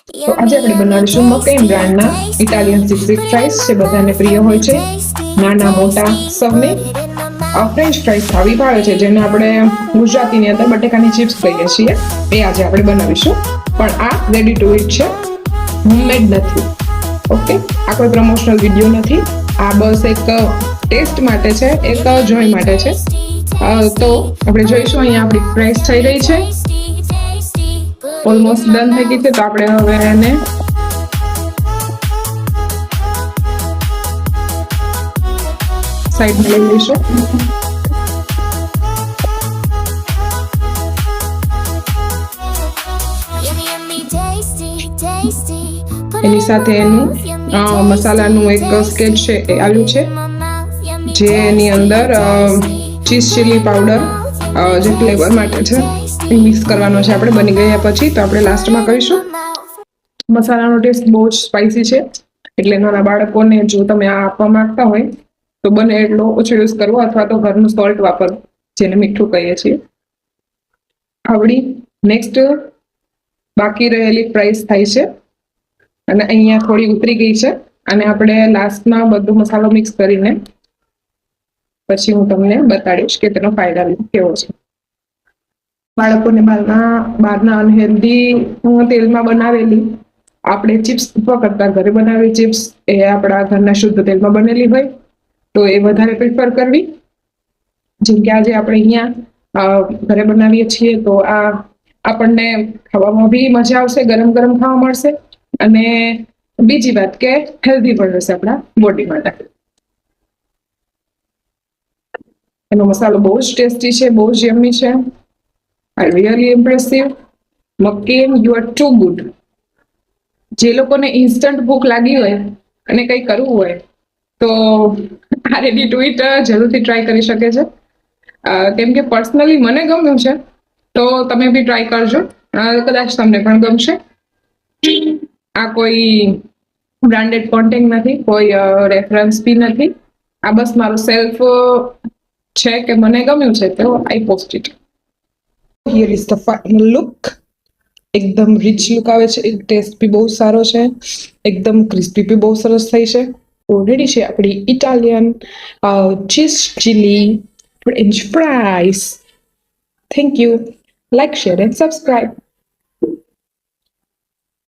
તો આજે આપણે બનાવીશું મકેન બ્રાન્ડના ઇટાલિયન ચીઝ ફ્રાઈસ છે, બધાને પ્રિય હોય છે, નાના મોટા સૌને ફ્રેન્ચ ફ્રાઈસ ખાવી ભાવે છે, જેને આપણે ગુજરાતીની અંદર બટેકાની ચિપ્સ કહીએ છીએ. એ આજે આપણે બનાવીશું, પણ આ રેડી ટુ ઇટ છે, હોમમેડ નથી. ઓકે, આ કોઈ પ્રમોશનલ વિડીયો નથી, આ બસ એક ટેસ્ટ માટે છે, એક જોઈ માટે છે. તો આપણે જોઈશું અહીંયા આપણી ફ્રાઈસ થઈ રહી છે, ઓલમોસ્ટ ડન થઈ ગઈ છે. તો આપણે હવે એને સાઈડમાં લઈ લઈશું. એની સાથે એનું મસાલાનું એક સ્કેચ છે એ આવ્યું છે, જે એની અંદર ચીઝ ચીલી પાવડર જે ફ્લેવર માટે છે એ મિક્સ કરવાનો છે આપણે બની ગયા પછી. તો આપણે લાસ્ટમાં કરીશું. મસાલાનો ટેસ્ટ બહુ જ સ્પાઇસી છે, એટલે નાના બાળકોને જો તમે આ આપવા માંગતા હોય તો બને એટલો ઓછો યુઝ કરવો, અથવા તો ઘરનું સોલ્ટ વાપરવું, જેને મીઠું કહીએ છીએ. આવડી નેક્સ્ટ બાકી રહેલી ફ્રાઈસ થાય છે, અને અહીંયા થોડી ઉતરી ગઈ છે, અને આપણે લાસ્ટમાં બધો મસાલો મિક્સ કરીને પછી હું તમને બતાડીશ કે તેનો ફાયદા કેવો છે. બાળકોને બહારના અનહેલ્ધી તેલમાં બનાવેલી આપણે ચિપ્સ અથવા કરતા ઘરે બનાવેલી ચિપ્સ એ આપણા ઘરના શુદ્ધ તેલમાં બનેલી હોય તો એ વધારે પ્રિફર કરવી. જેમ કે આજે આપણે અહીંયા ઘરે બનાવીએ છીએ, તો આ આપણને ખાવામાં બી મજા આવશે, ગરમ ગરમ ખાવા મળશે, અને બીજી વાત કે હેલ્ધી પણ રહેશે આપણા બોડી માટે. એનો મસાલો બહુ જ ટેસ્ટી છે, બહુ જ યમ્મી છે. I really impressive. મકેન, યુ આર ટુ ગુડ. જે લોકોને ઇન્સ્ટન્ટ ભૂખ લાગી હોય અને કંઈ કરવું હોય તો આ રેડી ટુ ઇટ જરૂરથી ટ્રાય કરી શકે છે. કેમ કે પર્સનલી મને ગમ્યું છે, તો તમે બી ટ્રાય કરજો, કદાચ તમને પણ ગમશે. આ કોઈ બ્રાન્ડેડ કોન્ટેન્ટ નથી, કોઈ રેફરન્સ બી નથી. આ બસ મારું સેલ્ફ છે કે મને ગમ્યું છે તો I post it. Here is the final look. એકદમ રીચ લુક આવે છે, ટેસ્ટ બી બહુ સારો છે, એકદમ ક્રિસ્પી બી બહુ સરસ થઈ છે. રેડી છે આપણી Italian cheese chilli French fries. Thank you. Like, share and subscribe.